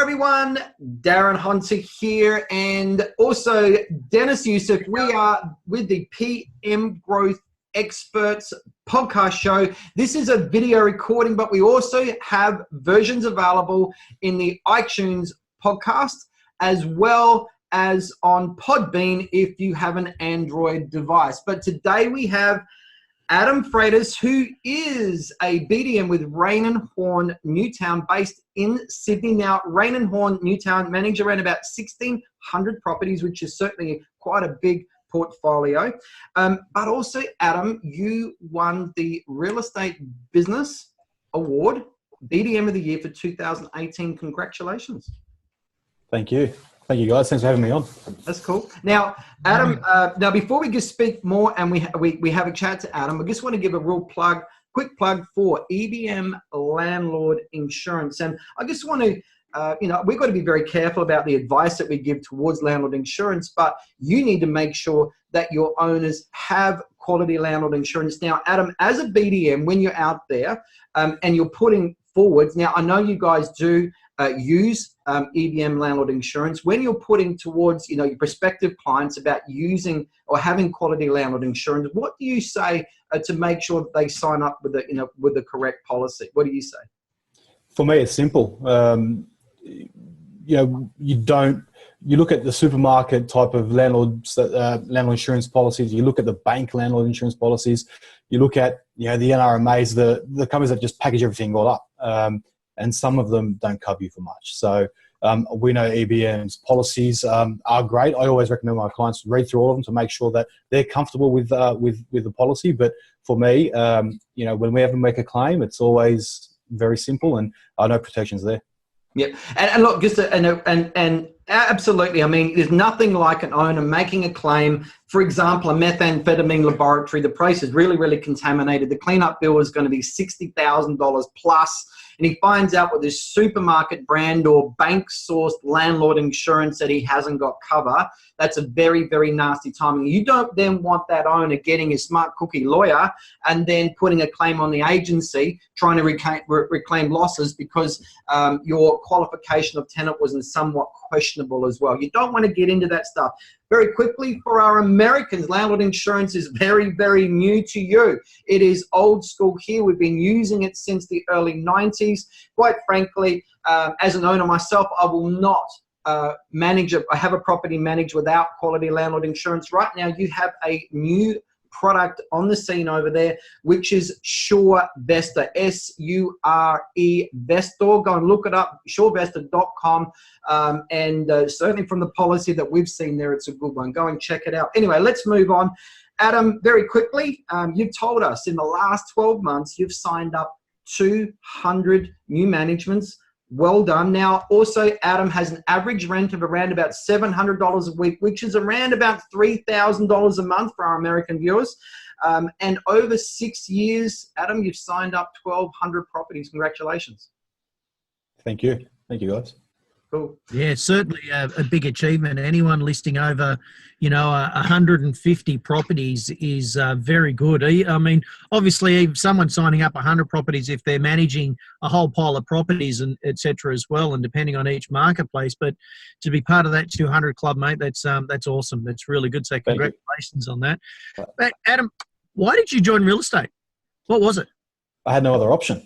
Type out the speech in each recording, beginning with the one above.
everyone, Darren Hunter here, and also Deniz Yusuf. We are with the PM Growth Experts podcast show. This is a video recording, but we also have versions available in the iTunes podcast as well as on Podbean if you have an Android device. But today we have Adam Freitas, who is a BDM with Raine and Horne Newtown, based in Sydney. Now, Raine and Horne Newtown manage around about 1,600 properties, which is certainly quite a big portfolio. But also, Adam, you won the Real Estate Business Award, BDM of the Year for 2018. Congratulations. Thank you. Thank you, guys. Thanks for having me on. That's cool. Now, Adam, now before we just speak more and we have a chat to Adam, I just want to give a real quick plug for EBM Landlord Insurance. And I just want to, we've got to be very careful about the advice that we give towards landlord insurance, but you need to make sure that your owners have quality landlord insurance. Now, Adam, as a BDM, when you're out there and you're putting forwards, now I know you guys do use EBM landlord insurance. When you're putting towards, your prospective clients about using or having quality landlord insurance, what do you say to make sure that they sign up with the correct policy? What do you say? For me, it's simple. You look at the supermarket type of landlord insurance policies. You look at the bank landlord insurance policies. You look at the NRMAs, the companies that just package everything all up. And some of them don't cover you for much. So we know EBM's policies are great. I always recommend my clients to read through all of them to make sure that they're comfortable with the policy. But for me, when we ever make a claim, it's always very simple, and I know protection's there. Yeah, and look, and absolutely. I mean, there's nothing like an owner making a claim. For example, a methamphetamine laboratory, the price is really, really contaminated. The cleanup bill is going to be $60,000 plus. And he finds out with his supermarket brand or bank-sourced landlord insurance that he hasn't got cover. That's a very, very nasty timing. You don't then want that owner getting a smart cookie lawyer and then putting a claim on the agency, trying to reclaim losses because your qualification of tenant was somewhat questionable as well. You don't want to get into that stuff. Very quickly, for our Americans, landlord insurance is very, very new to you. It is old school here. We've been using it since the early 90s. Quite frankly, as an owner myself, I will not I have a property managed without quality landlord insurance. Right now, you have a new product on the scene over there, which is SureVestor, S-U-R-E Vestor. Go and look it up, surevestor.com, and certainly from the policy that we've seen there, it's a good one. Go and check it out. Anyway, let's move on. Adam, very quickly, you've told us in the last 12 months, you've signed up 200 new managements. Well done. Now, also, Adam has an average rent of around about $700 a week, which is around about $3,000 a month for our American viewers. And over 6 years, Adam, you've signed up 1,200 properties. Congratulations. Thank you. Thank you, guys. Cool. Yeah, certainly a big achievement. Anyone listing over, 150 properties is very good. I mean, obviously, someone signing up 100 properties, if they're managing a whole pile of properties and et cetera as well, and depending on each marketplace, but to be part of that 200 club, mate, that's awesome. That's really good. So congratulations on that. But Adam, why did you join real estate? What was it? I had no other option.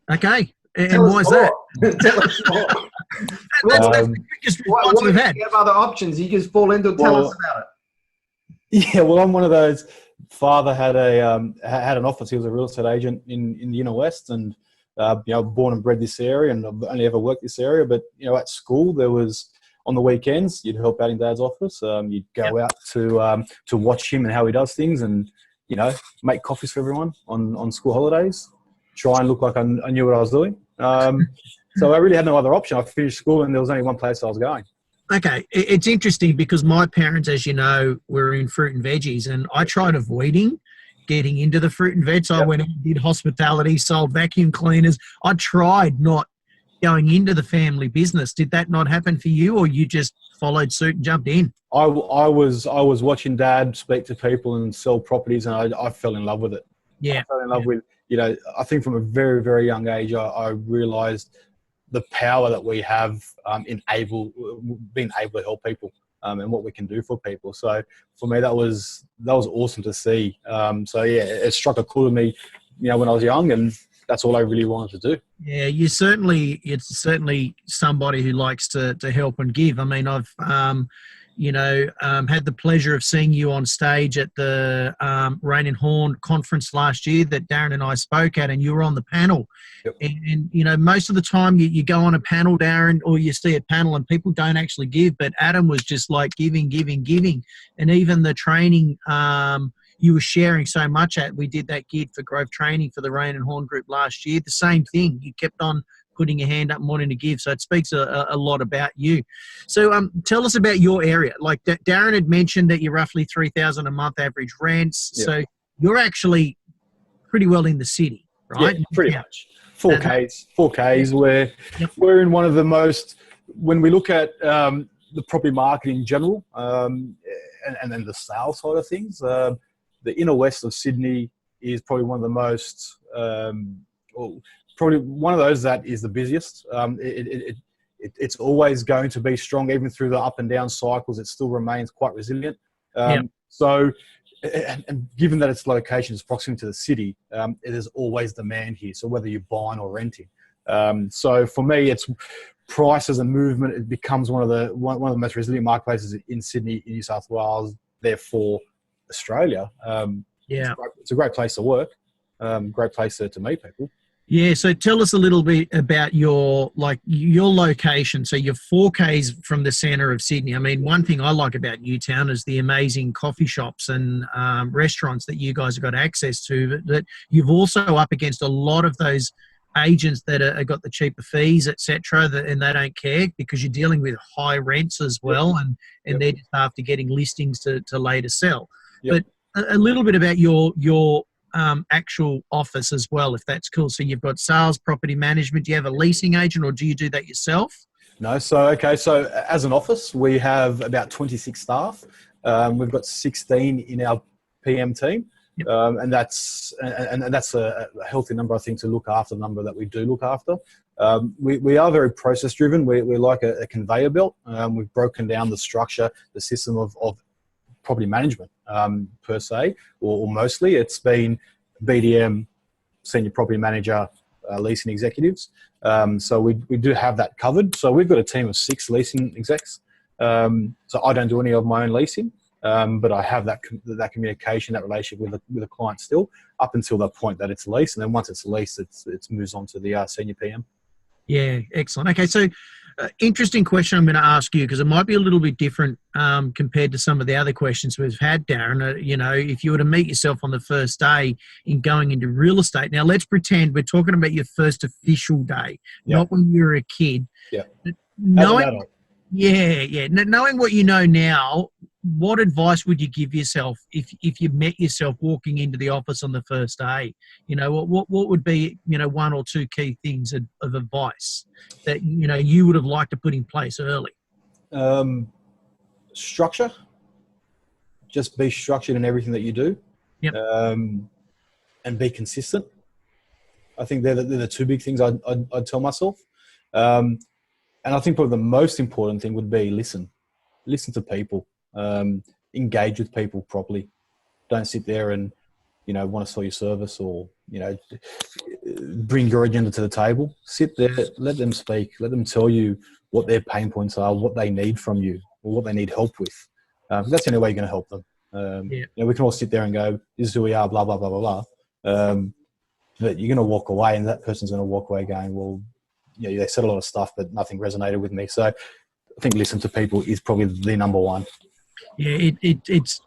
Okay. And why is that? Tell us more. That's the quickest response we've had. You have other options. You just fall into tell us about it. Yeah, well, I'm one of those. Father had an office. He was a real estate agent in the inner west, and born and bred this area, and I've only ever worked this area. But at school there was, on the weekends, you'd help out in Dad's office. You'd go out to watch him and how he does things, and make coffees for everyone on school holidays. Try and look like I knew what I was doing. So I really had no other option. I finished school and there was only one place I was going. Okay. It's interesting because my parents, as you know, were in fruit and veggies, and I tried avoiding getting into the fruit and veg. So I went and did hospitality, sold vacuum cleaners. I tried not going into the family business. Did that not happen for you, or you just followed suit and jumped in? I was watching Dad speak to people and sell properties, and I fell in love with it. Yeah. I fell in love with, I think from a very, very young age, I realized the power that we have being able to help people and what we can do for people. So for me, that was awesome to see. So yeah, it struck a chord with me, when I was young, and that's all I really wanted to do. Yeah, it's certainly somebody who likes to help and give. I mean, I've had the pleasure of seeing you on stage at the Raine and Horne conference last year that Darren and I spoke at, and you were on the panel. Yep. And most of the time you go on a panel, Darren, or you see a panel and people don't actually give, but Adam was just like giving. And even the training you were sharing so much at, we did that gig for growth training for the Raine and Horne group last year, the same thing. You kept on putting your hand up and wanting to give. So it speaks a lot about you. So tell us about your area. Like Darren had mentioned that you're roughly $3,000 a month average rents. Yep. So you're actually pretty well in the city, right? Yeah, pretty much. 4Ks. We're in one of the most, when we look at the property market in general, and then the sales side of things, the inner west of Sydney is probably one of the most, probably one of those that is the busiest. It's always going to be strong, even through the up and down cycles. It still remains quite resilient. So, and given that its location is proximity to the city, there's always demand here. So whether you're buying or renting, so for me, it's prices and movement. It becomes one of the most resilient marketplaces in Sydney, in New South Wales. Therefore, Australia. It's a great place to work. Great place to meet people. Yeah, so tell us a little bit about your location. So you're 4Ks from the centre of Sydney. I mean, one thing I like about Newtown is the amazing coffee shops and restaurants that you guys have got access to, that you've also up against a lot of those agents that have got the cheaper fees, etc., and they don't care because you're dealing with high rents as well, and they're just after getting listings to later sell. But a little bit about your actual office as well, if that's cool. So you've got sales, property management. Do you have a leasing agent, or do you do that yourself? No. So as an office, we have about 26 staff. We've got 16 in our PM team. Yep. And that's a healthy number, I think, to look after the number that we do look after. We are very process driven. We're like a conveyor belt. We've broken down the structure, the system of property management per se, or mostly. It's been BDM, senior property manager, leasing executives. So we do have that covered. So we've got a team of 6 leasing execs. So I don't do any of my own leasing. But I have that communication, that relationship with the client still up until the point that it's leased, and then once it's leased, it moves on to the senior PM. Yeah, excellent. Okay, so interesting question I'm going to ask you, because it might be a little bit different compared to some of the other questions we've had, Darren. If you were to meet yourself on the first day in going into real estate. Now, let's pretend we're talking about your first official day, not when you were a kid. Yeah. Knowing what you know now, what advice would you give yourself if you met yourself walking into the office on the first day? What would be, 1 or 2 key things of advice that, you would have liked to put in place early? Structure. Just be structured in everything that you do. Yep. And be consistent. I think they're the 2 big things I'd tell myself. And I think probably the most important thing would be listen to people. Engage with people properly. Don't sit there and want to sell your service, or bring your agenda to the table. Sit there, let them speak, let them tell you what their pain points are, what they need from you, or what they need help with. That's the only way you're going to help them. We can all sit there and go, this is who we are, blah blah blah blah blah, but you're going to walk away, and that person's going to walk away going, well, they said a lot of stuff but nothing resonated with me. So I think listen to people is probably the number one. Yeah, it's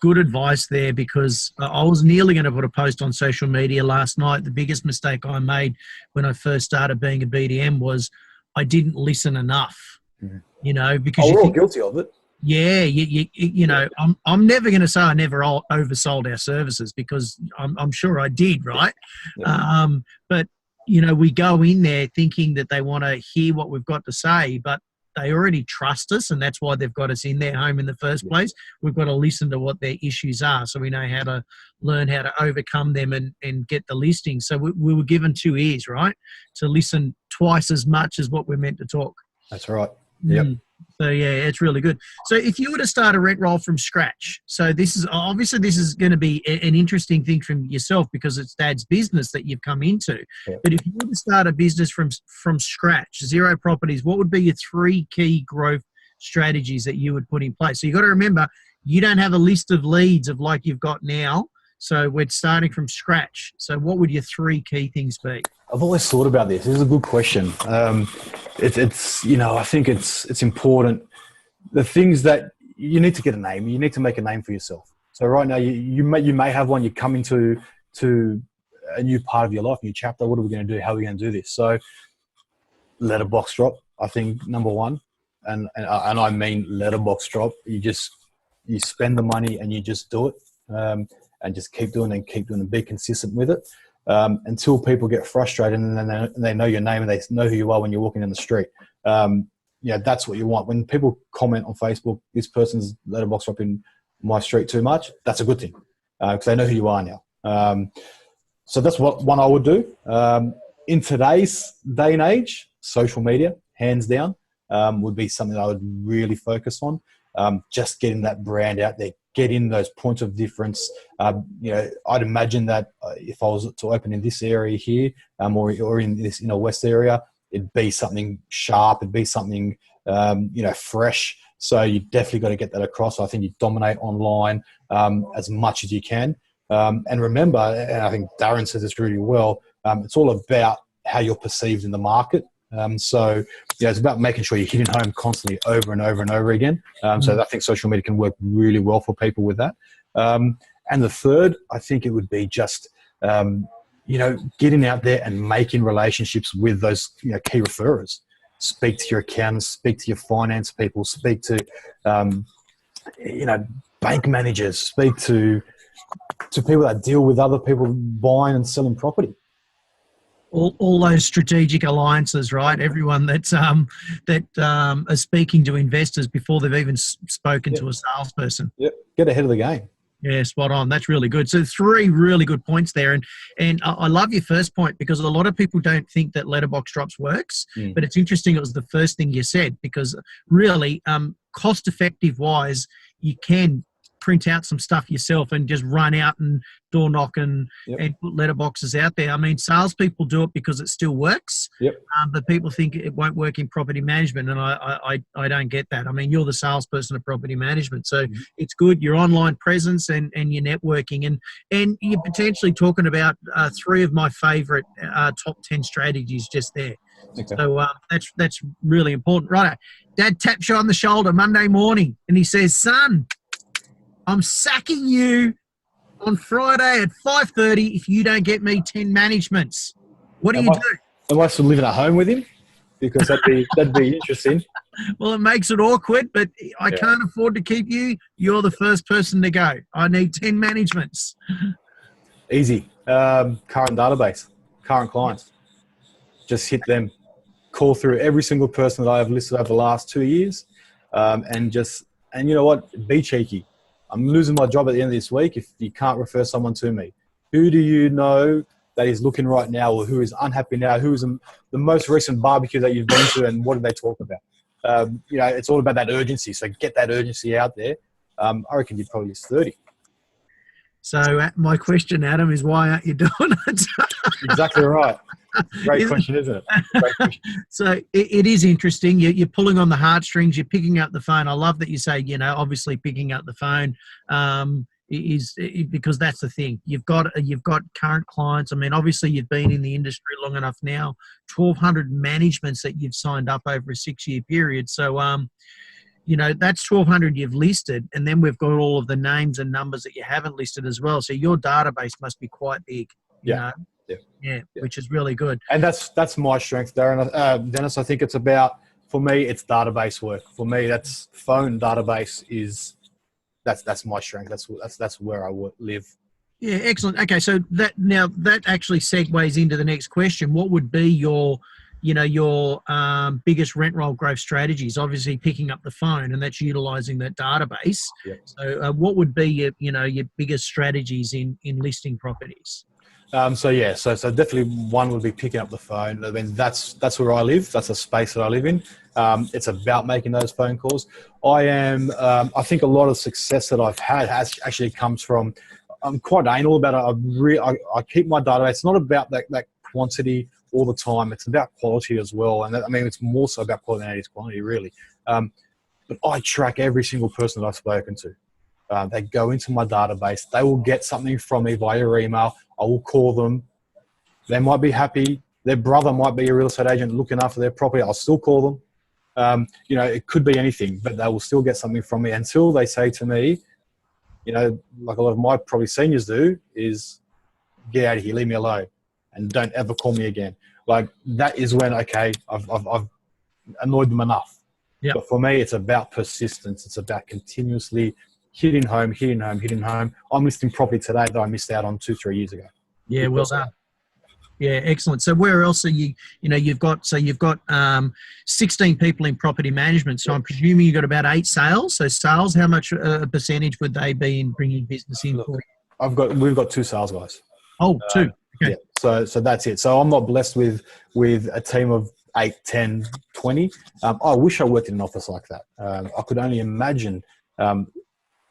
good advice there, because I was nearly going to put a post on social media last night. The biggest mistake I made when I first started being a BDM was I didn't listen enough. Mm-hmm. Because we're all guilty of it. Yeah, I'm never going to say I never oversold our services, because I'm sure I did, right? Yeah. But we go in there thinking that they want to hear what we've got to say, but they already trust us, and that's why they've got us in their home in the first place. We've got to listen to what their issues are, so we know how to learn how to overcome them and get the listing. So we were given 2 ears, right, to listen twice as much as what we're meant to talk. That's right. Yep. So yeah, it's really good. So if you were to start a rent roll from scratch, so this is going to be an interesting thing from yourself because it's Dad's business that you've come into. Yep. But if you were to start a business from scratch, 0 properties, what would be your 3 key growth strategies that you would put in place? So you've got to remember, you don't have a list of leads of like you've got now. So we're starting from scratch. So what would your 3 key things be? I've always thought about this. This is a good question. It's I think it's important. The things that you need to get a name, you need to make a name for yourself. So right now you may have one. You're coming to a new part of your life, new chapter. What are we going to do? How are we going to do this? So letterbox drop, I think, number 1, and I mean letterbox drop. You spend the money and you just do it. And just keep doing and be consistent with it until people get frustrated and then they know your name and they know who you are when you're walking down the street. That's what you want. When people comment on Facebook, this person's letterbox drop in my street too much, that's a good thing because they know who you are now. So that's one I would do. In today's day and age, social media, hands down, would be something I would really focus on. Just getting that brand out there, getting those points of difference. I'd imagine that if I was to open in this area here, or in this west area, it'd be something sharp, it'd be something fresh. So you definitely got to get that across. I think you dominate online as much as you can. And remember, and I think Darren says this really well, it's all about how you're perceived in the market. So it's about making sure you're hitting home constantly over and over and over again. So I think social media can work really well for people with that. And the third, I think it would be just, getting out there and making relationships with those, key referrers. Speak to your accountants, speak to your finance people, speak to, bank managers, speak to people that deal with other people buying and selling property. All those strategic alliances, right? Everyone that's are speaking to investors before they've even spoken to a salesperson. Yep, get ahead of the game. Yeah, spot on. That's really good. So 3 really good points there, and I love your first point because a lot of people don't think that letterbox drops works, but it's interesting. It was the first thing you said because really, cost effective wise, you can print out some stuff yourself and just run out and door knock and put letterboxes out there. I mean, salespeople do it because it still works, but people think it won't work in property management, and I don't get that. I mean, you're the salesperson of property management, so it's good. Your online presence and your networking, and you're potentially talking about 3 of my favourite top 10 strategies just there. Okay. So that's really important. Right, Dad taps you on the shoulder Monday morning, and he says, "Son, I'm sacking you on Friday at 5:30 if you don't get me 10 managements." What do you do? Am I still living at home with him? Because that'd be interesting. Well, it makes it awkward, but I can't afford to keep you. You're the first person to go. I need 10 managements. Easy. Current database, current clients. Just hit them. Call through every single person that I have listed over the last 2 years, and you know what? Be cheeky. I'm losing my job at the end of this week if you can't refer someone to me. Who do you know that is looking right now, or who is unhappy now? Who is the most recent barbecue that you've been to, and what do they talk about? It's all about that urgency. So get that urgency out there. I reckon you'd probably use 30. So my question, Adam, is why aren't you doing it? Exactly right. Great question, isn't it? Great question. So it is interesting. You're pulling on the heartstrings. You're picking up the phone. I love that you say, obviously picking up the phone because that's the thing. You've got current clients. I mean, obviously you've been in the industry long enough now. 1,200 managements that you've signed up over a 6-year period. So that's 1,200 you've listed, and then we've got all of the names and numbers that you haven't listed as well. So your database must be quite big. Yeah, which is really good. And that's my strength, Darren. Dennis, I think it's about, for me, it's database work. For me, that's phone database that's my strength. That's where I live. Yeah, excellent. Okay, so that actually segues into the next question. What would be your your biggest rent roll growth strategies? Obviously picking up the phone, and that's utilizing that database. Yep. So what would be your biggest strategies in listing properties? So definitely one would be picking up the phone. I mean, that's where I live. That's a space that I live in. It's about making those phone calls. I think a lot of success that I've had actually comes from, I'm quite anal about it. I keep my database. It's not about that quantity all the time. It's about quality as well. And it's more so about quality than it is quantity, really. But I track every single person that I've spoken to. They go into my database. They will get something from me via email. I will call them. They might be happy. Their brother might be a real estate agent looking after their property. I'll still call them. It could be anything, but they will still get something from me until they say to me, like a lot of my probably seniors do, is get out of here, leave me alone, and don't ever call me again. Like that is when, okay, I've annoyed them enough. Yep. But for me, it's about persistence. It's about continuously hitting home. I'm listing property today that I missed out on 2-3 years ago. Yeah, well done. Yeah, excellent. So where else are you've got 16 people in property management. So I'm presuming you've got about 8 sales. So sales, how much a percentage would they be in bringing business in for you? We've got 2 sales guys. Oh, 2. Okay. Yeah. So that's it. So I'm not blessed with a team of 8, 10, 20. I wish I worked in an office like that. I could only imagine, and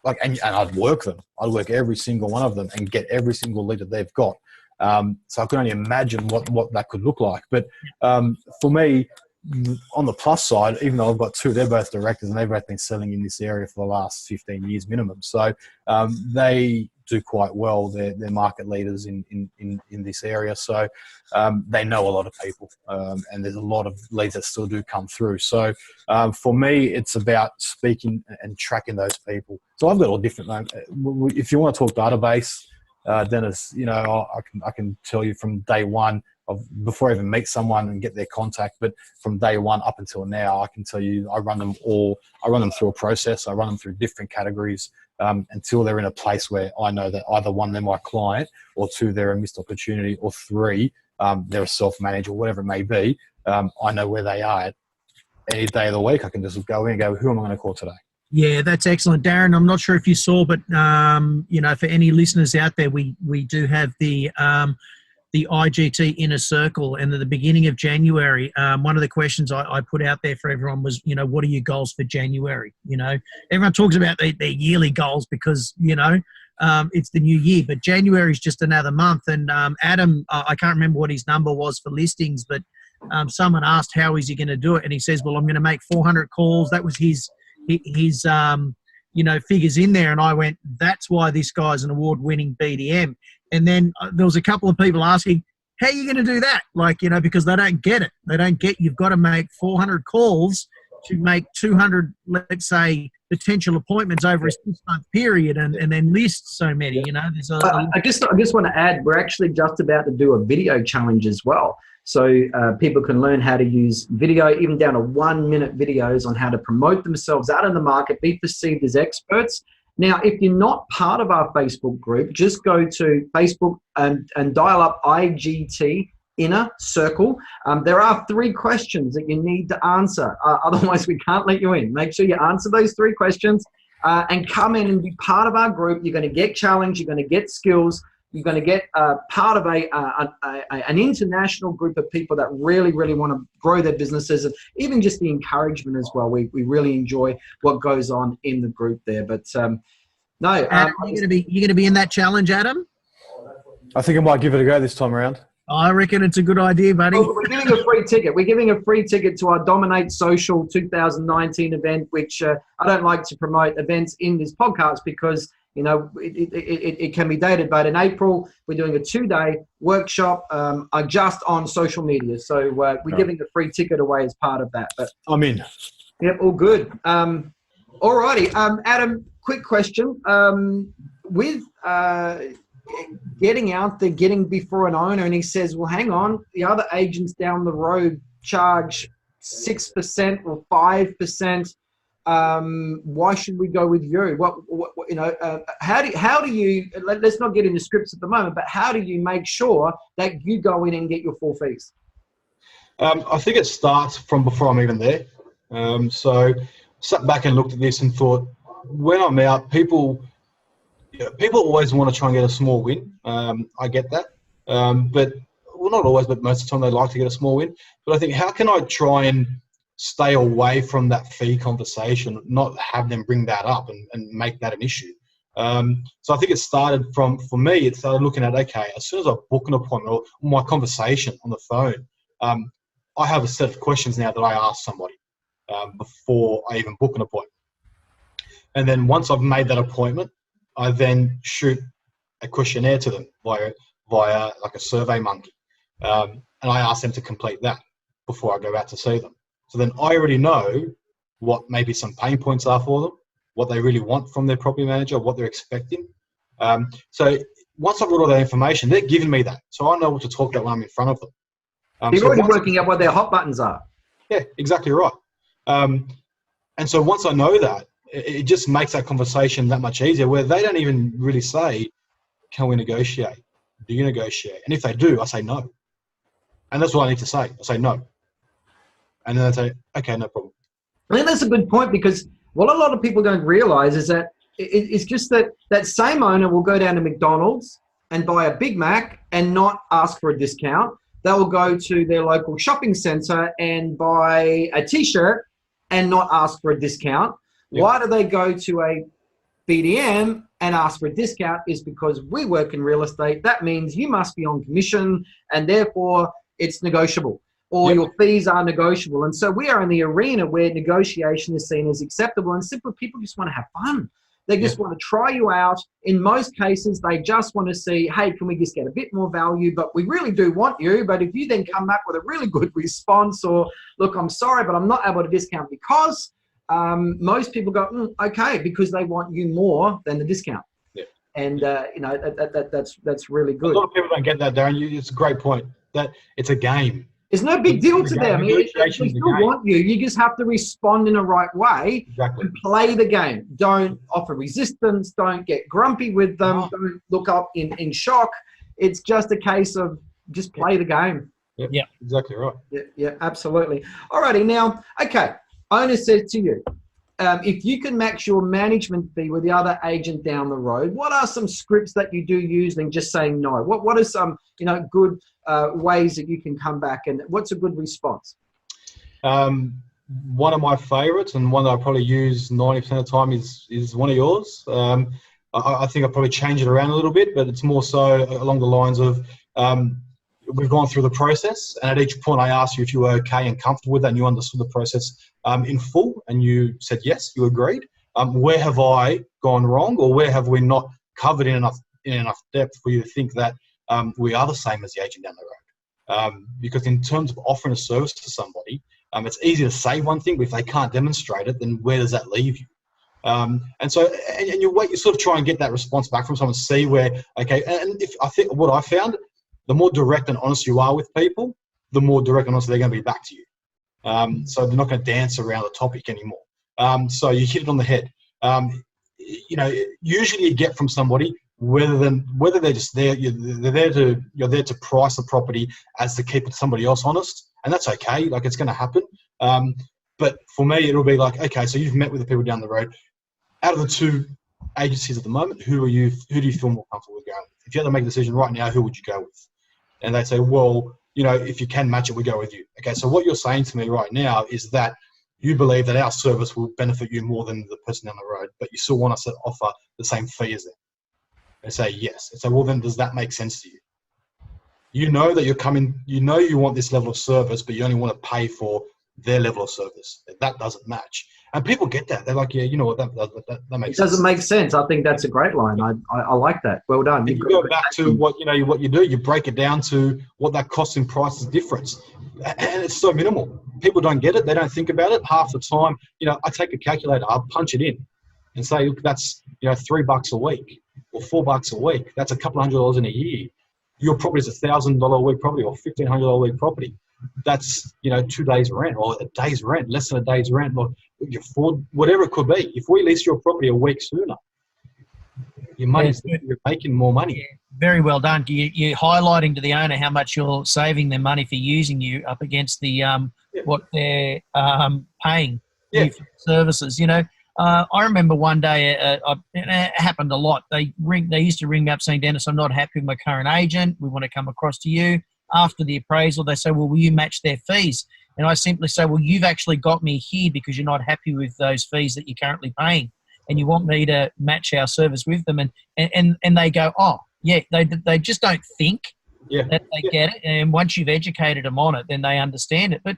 I'd work them. I'd work every single one of them and get every single lead that they've got. So I can only imagine what that could look like. But for me, on the plus side, even though I've got 2, they're both directors and they've both been selling in this area for the last 15 years minimum. So they do quite well. They're market leaders in this area. So they know a lot of people, and there's a lot of leads that still do come through. So for me, it's about speaking and tracking those people. So I've got all different. If you want to talk database, Deniz, I can tell you from day one before I even meet someone and get their contact, but from day one up until now, I can tell you I run them through a process. I run them through different categories until they're in a place where I know that either 1, they're my client, or 2, they're a missed opportunity, or 3, they're a self-manager, whatever it may be. I know where they are. Any day of the week, I can just go in and go, who am I going to call today? Yeah, that's excellent, Darren. I'm not sure if you saw, but for any listeners out there, we do have the IGT Inner Circle, and at the beginning of January, one of the questions I put out there for everyone was, what are your goals for January? Everyone talks about their yearly goals because it's the new year, but January is just another month. And Adam, I can't remember what his number was for listings, but someone asked how is he going to do it, and he says, well, I'm going to make 400 calls. That was his figures in there. And I went, that's why this guy's an award-winning BDM. And then there was a couple of people asking, how are you going to do that? Because they don't get it. They don't get you've got to make 400 calls to make 200, let's say, potential appointments over a 6-month period and then list so many, There's I just want to add, we're actually just about to do a video challenge as well. So people can learn how to use video, even down to 1-minute videos on how to promote themselves out in the market, be perceived as experts. Now, if you're not part of our Facebook group, just go to Facebook and dial up IGT Inner Circle. There are 3 questions that you need to answer. Otherwise, we can't let you in. Make sure you answer those 3 questions and come in and be part of our group. You're going to get challenged. You're going to get skills. You're going to get part of an international group of people that really, really want to grow their businesses, and even just the encouragement as well. We really enjoy what goes on in the group there. But no, Adam, you're going to be in that challenge, Adam? I think I might give it a go this time around. I reckon it's a good idea, buddy. Well, we're giving a free ticket. We're giving a free ticket to our Dominate Social 2019 event, which I don't like to promote events in this podcast because it can be dated, but in April, we're doing a 2-day workshop just on social media. So we're giving a free ticket away as part of that. But I'm in. Yep, all good. All righty. Adam, quick question. With getting out there, getting before an owner, and he says, well, hang on, the other agents down the road charge 6% or 5%. Why should we go with you? How do you, let's not get into scripts at the moment, but how do you make sure that you go in and get your full fees? I think it starts from before I'm even there. So sat back and looked at this and thought, when I'm out, people always want to try and get a small win. I get that. But, well, not always, but most of the time they like to get a small win. But I think, how can I try and stay away from that fee conversation, not have them bring that up and make that an issue? So I think it started from, for me, it started looking at, okay, as soon as I book an appointment or my conversation on the phone, I have a set of questions now that I ask somebody before I even book an appointment. And then once I've made that appointment, I then shoot a questionnaire to them via like a survey monkey. And I ask them to complete that before I go out to see them. So then I already know what maybe some pain points are for them, what they really want from their property manager, what they're expecting. So once I've got all that information, they're giving me that. So I know what to talk about when I'm in front of them. You're already working out what their hot buttons are. Yeah, exactly right. And so once I know that, it just makes that conversation that much easier, where they don't even really say, can we negotiate? Do you negotiate? And if they do, I say no. And that's what I need to say. I say no. And then they say, okay, no problem. I think that's a good point, because what a lot of people don't realize is that it's just that same owner will go down to McDonald's and buy a Big Mac and not ask for a discount. They will go to their local shopping centre and buy a T-shirt and not ask for a discount. Yep. Why do they go to a BDM and ask for a discount? Is because we work in real estate. That means you must be on commission, and therefore it's negotiable, or your fees are negotiable. And so we are in the arena where negotiation is seen as acceptable, and simply people just want to have fun. They just want to try you out. In most cases, they just want to see, hey, can we just get a bit more value? But we really do want you. But if you then come back with a really good response, or look, I'm sorry, but I'm not able to discount because, most people go, okay, because they want you more than the discount. Yeah. And you know, that's really good. A lot of people don't get that, Darren. It's a great point. That it's a game. It's no big deal to them. They still want you. You just have to respond in a right way and play the game. Don't offer resistance. Don't get grumpy with them. Don't look up in shock. It's just a case of just play the game. Yep. Yeah, exactly right. Yeah, absolutely. Alrighty, now, okay. Owner says to you, if you can match your management fee with the other agent down the road, what are some scripts that you do use than just saying no? What are some good ways that you can come back, and what's a good response? One of my favourites, and one that I probably use 90% of the time, is one of yours. I think I'll probably change it around a little bit, but it's more so along the lines of, we've gone through the process, and at each point I asked you if you were okay and comfortable with that, and you understood the process in full, and you said yes, you agreed. Where have I gone wrong, or where have we not covered in enough depth for you to think that we are the same as the agent down the road? Because in terms of offering a service to somebody, it's easy to say one thing, but if they can't demonstrate it, then where does that leave you? And you sort of try and get that response back from someone, see where, okay, and I think what I found, the more direct and honest you are with people, the more direct and honest they're going to be back to you. So they're not going to dance around the topic anymore. So you hit it on the head. Usually you get from somebody, whether they're just there, you're there to price the property as to keep somebody else honest, and that's okay. Like, it's going to happen. But for me, it'll be like, okay, so you've met with the people down the road. Out of the two agencies at the moment, who do you feel more comfortable with going with? If you had to make a decision right now, who would you go with? And they say, well, if you can match it, we go with you. Okay, so what you're saying to me right now is that you believe that our service will benefit you more than the person down the road, but you still want us to offer the same fee as them. They say yes. And so, well, then does that make sense to you? You know that you're coming, you want this level of service, but you only want to pay for their level of service. That doesn't match. And people get that. They're like, yeah, you know what, that makes sense. It doesn't make sense. I think that's a great line. I like that. Well done. You go back to what you do. You break it down to what that cost in price is difference. And it's so minimal. People don't get it. They don't think about it. Half the time, I take a calculator, I'll punch it in and say, look, that's, $3 a week or $4 a week. That's a couple $100 in a year. Your property is $1,000 a week property or $1,500 a week property. That's 2 days rent or a day's rent, less than a day's rent, or whatever it could be. If we lease your property a week sooner, your money's you're making more money. Very well done. You're highlighting to the owner how much you're saving them money for using you up against the what they're paying you for services. You know, I remember one day, and it happened a lot. They used to ring me up saying, "Dennis, I'm not happy with my current agent. We want to come across to you." After the appraisal, they say, "Well, will you match their fees?" And I simply say, "Well, you've actually got me here because you're not happy with those fees that you're currently paying, and you want me to match our service with them." And they go, "Oh, yeah." They just don't think that they get it. And once you've educated them on it, then they understand it. But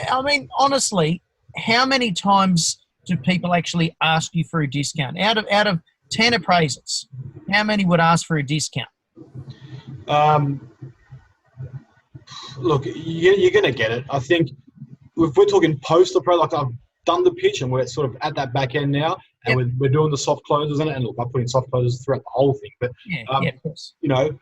I mean, honestly, how many times do people actually ask you for a discount? Out of 10 appraisals, how many would ask for a discount? Look, you're going to get it. I think if we're talking post-appraisal, like I've done the pitch and we're sort of at that back end now, and we're doing the soft closes in it. And look, I put in soft closes throughout the whole thing. But, of course. you know,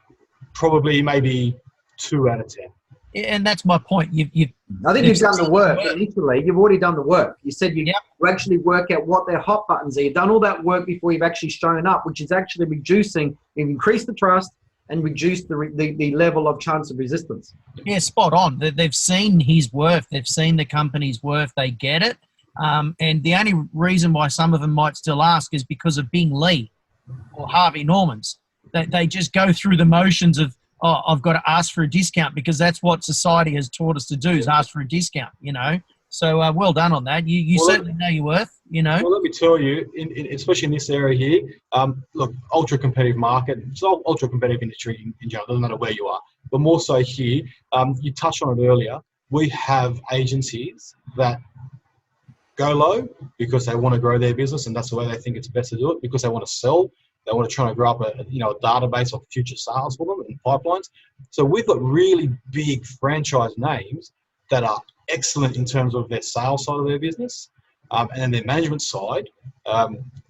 probably maybe 2 out of 10. And that's my point. I think you've done the work initially. You've already done the work. You said you actually work out what their hot buttons are. You've done all that work before you've actually shown up, which is actually reducing, you've increased the trust and reduced the level of chance of resistance. Yeah, spot on. They've seen his worth. They've seen the company's worth. They get it. And the only reason why some of them might still ask is because of Bing Lee or Harvey Norman's. They just go through the motions of, "Oh, I've got to ask for a discount," because that's what society has taught us to do, is ask for a discount, you know. So well done on that. You certainly know your worth, you know. Well, let me tell you, especially in this area here, look, ultra competitive market. It's all ultra competitive industry in general. Doesn't matter where you are, but more so here. You touched on it earlier. We have agencies that go low because they want to grow their business, and that's the way they think it's best to do it, because they want to sell. They want to try to grow up a database of future sales for them and pipelines. So we've got really big franchise names that are excellent in terms of their sales side of their business, and then their management side.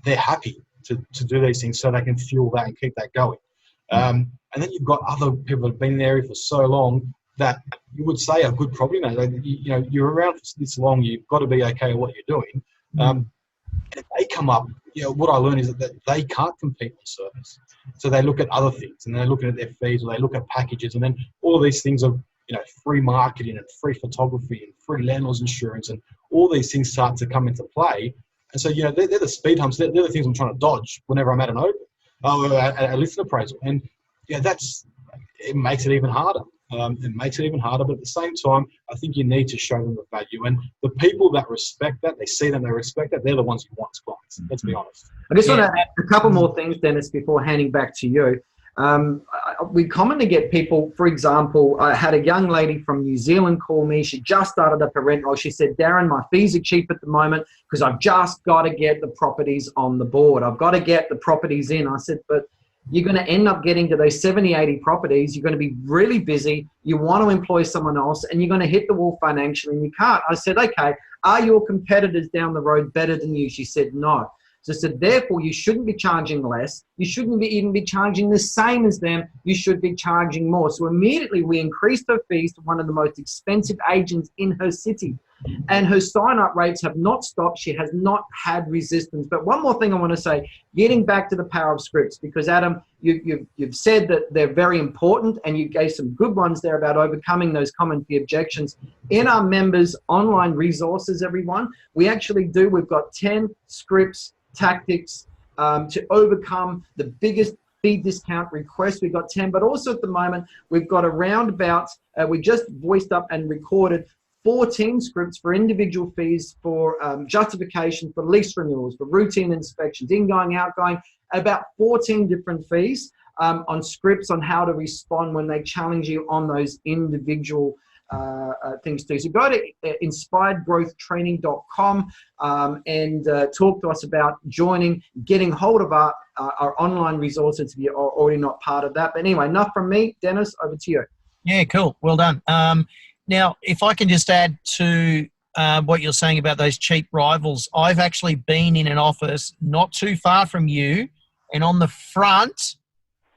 They're happy to do these things so they can fuel that and keep that going. And then you've got other people that have been in the area for so long that you would say are good property managers. You know, you're around for this long, you've got to be okay at what you're doing. And if they come up, you know, what I learned is that they can't compete on service. So they look at other things, and they're looking at their fees, or they look at packages, and then all of these things of, you know, free marketing and free photography and free landlord's insurance, and all these things start to come into play. And so, you know, they're the speed humps. They're the things I'm trying to dodge whenever I'm at an open, at a listing appraisal. And yeah, it makes it even harder. It makes it even harder, but at the same time, I think you need to show them the value. And the people that respect that, they see them, they respect that, they're the ones you want as clients. Let's be honest. I just want to add a couple more things, Dennis, before handing back to you. We commonly get people, for example, I had a young lady from New Zealand call me. She just started up a rent roll. She said, "Darren, my fees are cheap at the moment because I've just got to get the properties on the board. I've got to get the properties in." I said, "But you're going to end up getting to those 70, 80 properties. You're going to be really busy. You want to employ someone else, and you're going to hit the wall financially, and you can't." I said, "Okay, are your competitors down the road better than you?" She said, "No." So I said, "Therefore, you shouldn't be charging less. You shouldn't even be charging the same as them. You should be charging more." So immediately we increased her fees to one of the most expensive agents in her city. And her sign-up rates have not stopped. She has not had resistance. But one more thing I want to say, getting back to the power of scripts, because Adam, you've said that they're very important, and you gave some good ones there about overcoming those common fee objections. In our members' online resources, everyone, we've got 10 scripts, tactics to overcome the biggest fee discount request. We've got 10, but also at the moment, we've got around about, we just voiced up and recorded 14 scripts for individual fees, for justification, for lease renewals, for routine inspections, ingoing, outgoing, about 14 different fees on scripts on how to respond when they challenge you on those individual things too. So go to inspiredgrowthtraining.com and talk to us about joining, getting hold of our online resources if you're already not part of that. But anyway, enough from me. Dennis, over to you. Yeah, cool. Well done. Now, if I can just add to what you're saying about those cheap rivals, I've actually been in an office not too far from you, and on the front,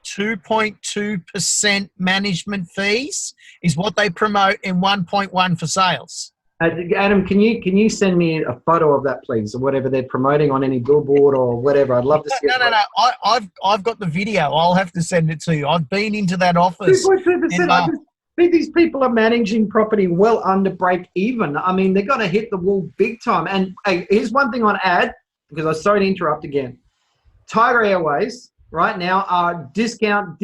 2.2% management fees is what they promote, and 1.1 for sales. Adam, can you send me a photo of that, please, or whatever they're promoting on any billboard or whatever? I'd love to see it. No. I've got the video. I'll have to send it to you. I've been into that office. 2.2%. I just think these people are managing property well under break even. I mean, they're going to hit the wall big time. And hey, here's one thing on ad, because I'm sorry to interrupt again. Tiger Airways right now are discount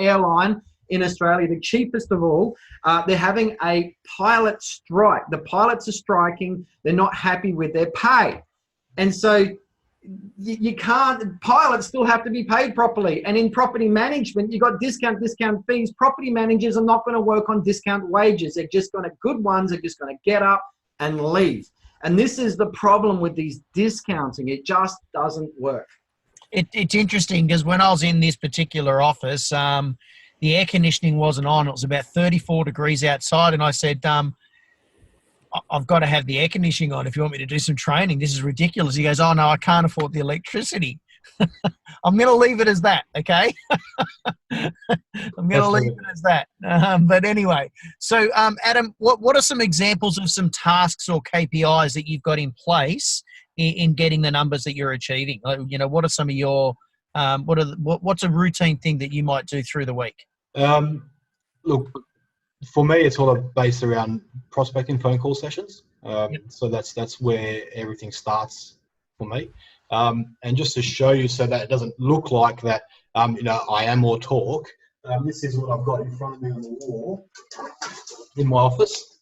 airline in Australia, the cheapest of all. They're having a pilot strike. The pilots are striking. They're not happy with their pay. And so you can't, pilots still have to be paid properly. And in property management, you've got discount fees. Property managers are not going to work on discount wages. They're just going to, good ones are just going to get up and leave. And this is the problem with these discounting. It just doesn't work. It's interesting because when I was in this particular office, the air conditioning wasn't on. It was about 34 degrees outside. And I said, I've got to have the air conditioning on if you want me to do some training. This is ridiculous. He goes, oh, no, I can't afford the electricity. I'm going to leave it as that, okay? I'm going to leave it as that. But anyway, so Adam, what are some examples of some tasks or KPIs that you've got in place in getting the numbers that you're achieving? You know, what are some of your, what's a routine thing that you might do through the week? Look, for me, it's all based around prospecting phone call sessions. So that's where everything starts for me. And just to show you so that it doesn't look like that, you know, I am all talk. This is what I've got in front of me on the wall in my office.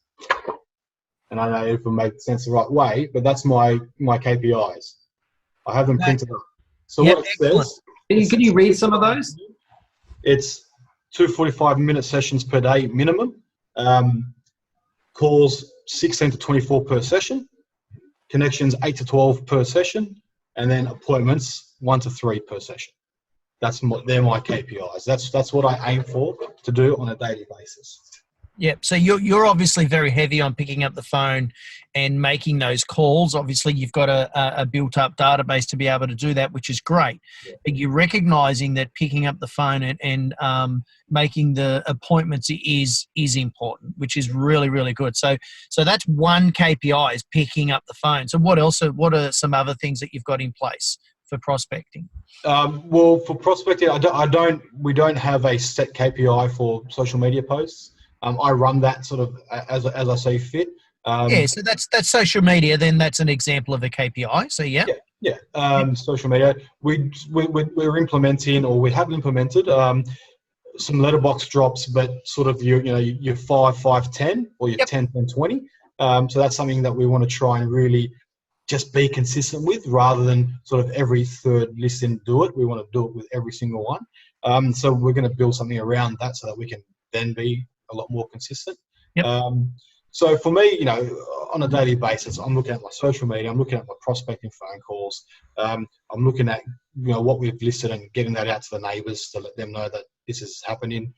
And I don't know if it makes sense the right way, but that's my KPIs. I have them printed up. So what it says... Can you read some of those? It's 2 45-minute sessions per day minimum. Calls 16 to 24 per session. Connections 8 to 12 per session. And then appointments 1 to 3 per session. They're my KPIs. That's what I aim for to do on a daily basis. Yeah, so you're obviously very heavy on picking up the phone and making those calls. Obviously, you've got a built-up database to be able to do that, which is great. Yeah. But you're recognising that picking up the phone and making the appointments is important, which is really, really good. So that's one KPI, is picking up the phone. So what else? What are some other things that you've got in place for prospecting? Well, for prospecting, we don't have a set KPI for social media posts. I run that sort of as I see fit. Yeah, so that's social media. Then that's an example of a KPI. So yeah. Social media. We're implementing, or we have implemented some letterbox drops, but sort of your 5, 10, or your 10, 20. So that's something that we want to try and really just be consistent with, rather than sort of every third listing do it. We want to do it with every single one. So we're going to build something around that so that we can then be a lot more consistent. Yep. So for me, on a daily basis, I'm looking at my social media, I'm looking at my prospecting phone calls, I'm looking at what we've listed and getting that out to the neighbours to let them know that this is happening.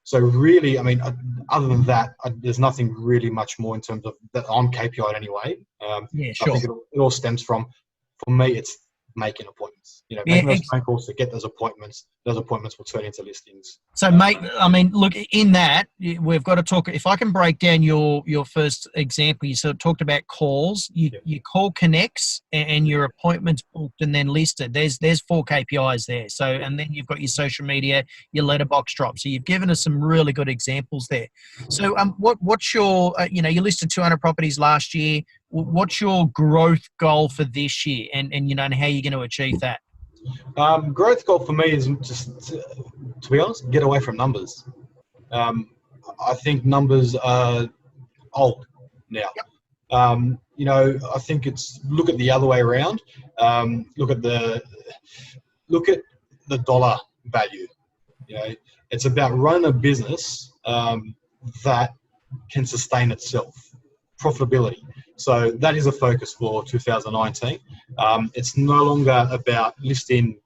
So really, I mean, other than that, there's nothing really much more in terms of that I'm KPI'd anyway. Yeah, sure. I think it all stems from, for me, it's making appointments. Making those phone calls to get those appointments. Those appointments will turn into listings. So, mate, I mean, look, in that, we've got to talk. If I can break down your first example, you sort of talked about calls. You call connects and your appointments booked and then listed. There's 4 KPIs there. So, and then you've got your social media, your letterbox drop. So you've given us some really good examples there. So, what's your, you listed 200 properties last year. What's your growth goal for this year, and how you're going to achieve that? Growth goal for me is just, to be honest, get away from numbers. I think numbers are old now. Yep. I think it's look at the other way around. Look at the dollar value. It's about running a business that can sustain itself. Profitability. So that is a focus for 2019. It's no longer about listing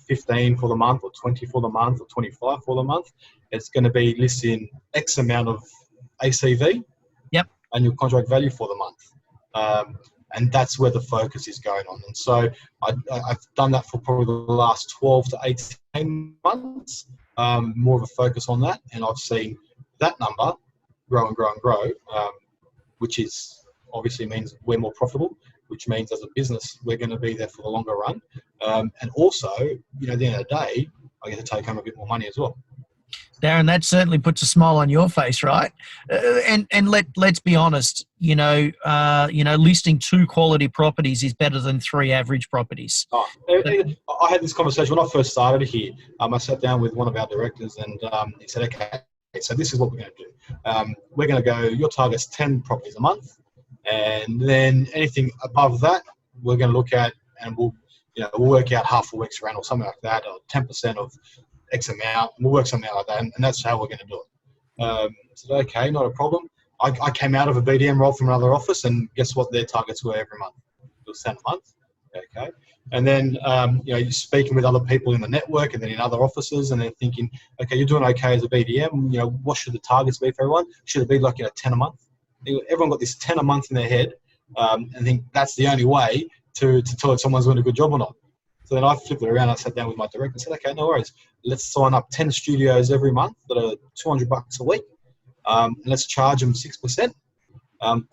15 for the month or 20 for the month or 25 for the month. It's going to be listing X amount of ACV, annual contract value, for the month. And that's where the focus is going on. And so I've done that for probably the last 12 to 18 months, more of a focus on that. And I've seen that number grow and grow and grow. which is obviously means we're more profitable, which means as a business, we're going to be there for the longer run. And also, you know, at the end of the day, I get to take home a bit more money as well. Darren, that certainly puts a smile on your face, right? And let's be honest. Listing 2 quality properties is better than 3 average properties. I had this conversation when I first started here. I sat down with one of our directors, and he said, "Okay, so this is what we're going to do. We're going to go. Your target's 10 properties a month, and then anything above that, we're going to look at, and we'll work out half a week's rent or something like that, or 10% of X amount. We'll work something out like that, and that's how we're going to do it." I said, "Okay, not a problem." I came out of a BDM role from another office, and guess what their targets were every month? It was 10 a month. Okay. And then, you're speaking with other people in the network and then in other offices, and they're thinking, okay, you're doing okay as a BDM. You know, what should the targets be for everyone? Should it be like, 10 a month? Everyone got this 10 a month in their head, and think that's the only way to tell if someone's doing a good job or not. So then I flipped it around. I sat down with my director and said, okay, no worries. Let's sign up 10 studios every month that are $200 a week. And let's charge them 6%. And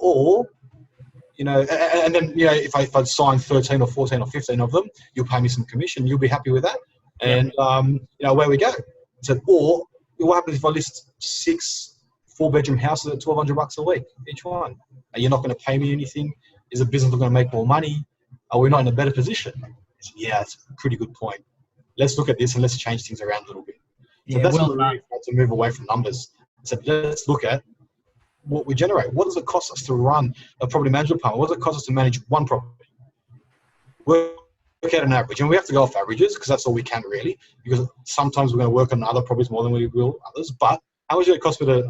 then, if I sign 13 or 14 or 15 of them, you'll pay me some commission. You'll be happy with that. And, where we go. So, or what happens if I list 6 4-bedroom houses at $1,200 a week, each one? Are you not going to pay me anything? Is the business going to make more money? Are we not in a better position? Said, yeah, that's a pretty good point. Let's look at this and let's change things around a little bit. So that's what we had to move away from numbers. So let's look at what we generate. What does it cost us to run a property management department? What does it cost us to manage one property? Work out an average. And we have to go off averages because that's all we can really, because sometimes we're going to work on other properties more than we will others. But how much does it cost me to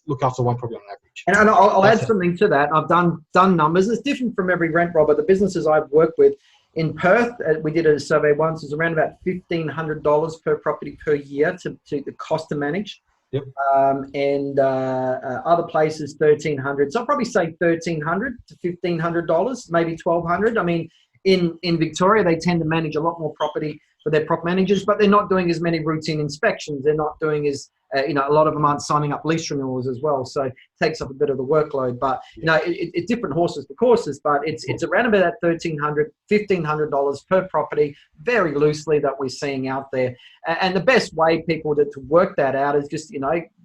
look after one property on an average? And I'll add something to that. I've done numbers. It's different from every rent roll, but the businesses I've worked with in Perth, we did a survey once. It's around about $1,500 per property per year to the cost to manage. Yep. Other places $1,300. So I'll probably say $1,300 to $1,500, maybe $1,200. I mean, in Victoria, they tend to manage a lot more property for their prop managers, but they're not doing as many routine inspections. They're not doing as a lot of them aren't signing up lease renewals as well, so it takes up a bit of the workload. But it's different horses for courses. But it's around about that $1,300, $1,500 per property, very loosely, that we're seeing out there. And the best way people to work that out is just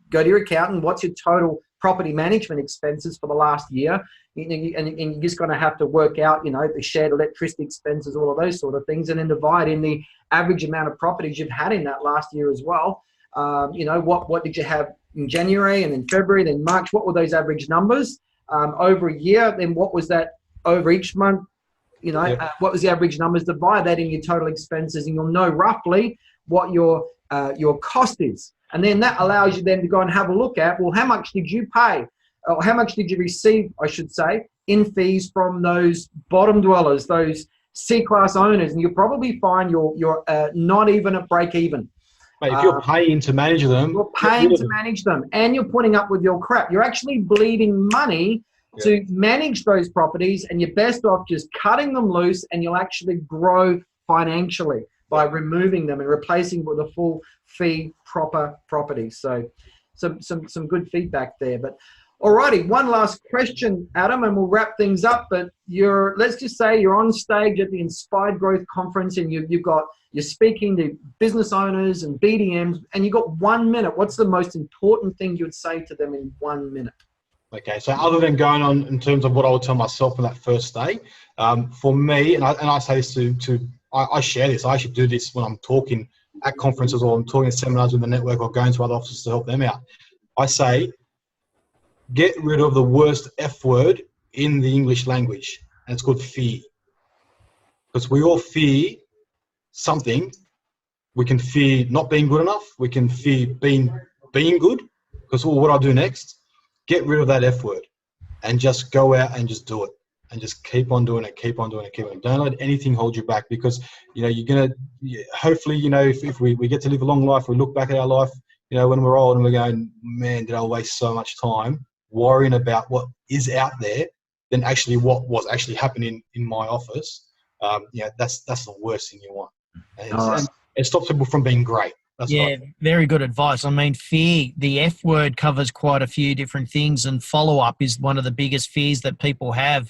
go to your accountant. What's your total property management expenses for the last year? And you're just going to have to work out, the shared electricity expenses, all of those sort of things, and then divide in the average amount of properties you've had in that last year as well. What did you have in January and then February, then March? What were those average numbers over a year? Then what was that over each month? What was the average numbers? Divide that in your total expenses, and you'll know roughly what your cost is. And then that allows you then to go and have a look at, well, how much did you pay? Or how much did you receive, I should say, in fees from those bottom dwellers, those C-class owners? And you'll probably find you're not even at break even. Mate, if you're paying to manage them, you're paying to manage them, and you're putting up with your crap. You're actually bleeding money to manage those properties, and you're best off just cutting them loose, and you'll actually grow financially by removing them and replacing with a full fee proper property. So some good feedback there. But alrighty, one last question, Adam, and we'll wrap things up. But let's just say you're on stage at the Inspired Growth Conference, and you're speaking to business owners and BDMs, and you've got 1 minute. What's the most important thing you would say to them in 1 minute? Okay, so other than going on in terms of what I would tell myself on that first day, for me, and I say this I share this. I actually do this when I'm talking at conferences or I'm talking at seminars with the network or going to other offices to help them out. I say, get rid of the worst F word in the English language, and it's called fear. Because we all fear something. We can fear not being good enough. We can fear being good, because what do I do next? Get rid of that F word and just go out and just do it, and just keep on doing it, keep on doing it, keep on. Don't let anything hold you back, because you're gonna hopefully if we get to live a long life, we look back at our life when we're old and we're going, man, did I waste so much time worrying about what is out there than actually what was actually happening in my office. That's the worst thing you want. And it stops people from being great. That's Yeah, right. very good advice. I mean, fear, the F word covers quite a few different things, and follow-up is one of the biggest fears that people have,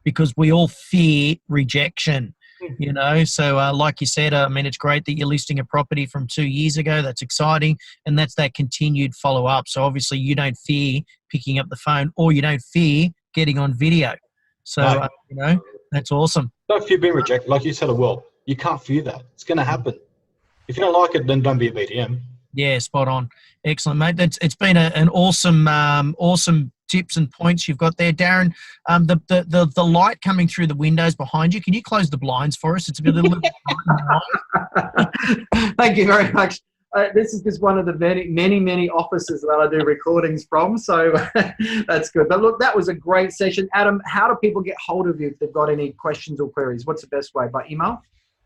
because we all fear rejection, So like you said, I mean, it's great that you're listing a property from 2 years ago. That's exciting, and that's that continued follow-up. So obviously you don't fear picking up the phone, or you don't fear getting on video. So, No. that's awesome. Don't fear being rejected. Like you said, you can't fear that. It's going to happen. If you don't like it, then don't be a BDM. Yeah, spot on. Excellent, mate. It's been an awesome, awesome tips and points you've got there, Darren. The light coming through the windows behind you. Can you close the blinds for us? It's a little bit bright. Thank you very much. This is just one of the many offices that I do recordings from, so that's good. But look, that was a great session. Adam, how do people get hold of you if they've got any questions or queries? What's the best way? By email?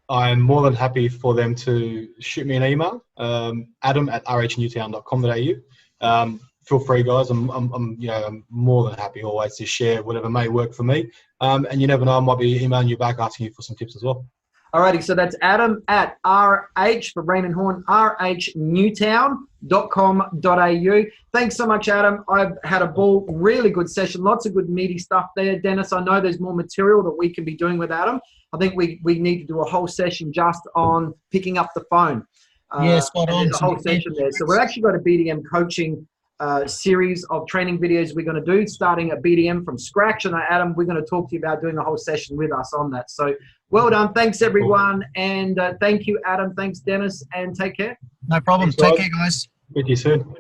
I'm more than happy for them to shoot me an email, adam@rhnewtown.com.au. Feel free, guys. I'm more than happy always to share whatever may work for me. And you never know, I might be emailing you back asking you for some tips as well. Alrighty, so that's Adam@RH for Raine and Horne, rhnewtown.com.au. Thanks so much, Adam. I've had a ball, really good session, lots of good meaty stuff there. Dennis, I know there's more material that we can be doing with Adam. I think we need to do a whole session just on picking up the phone. Yeah, spot on. There's a whole session there. So we've actually got a BDM coaching series of training videos we're going to do, starting a BDM from scratch. And Adam, we're going to talk to you about doing a whole session with us on that. So well done. Thanks, everyone. And thank you, Adam. Thanks, Dennis. And take care. No problem. Thanks, Take guys. care, guys. Speak to you soon.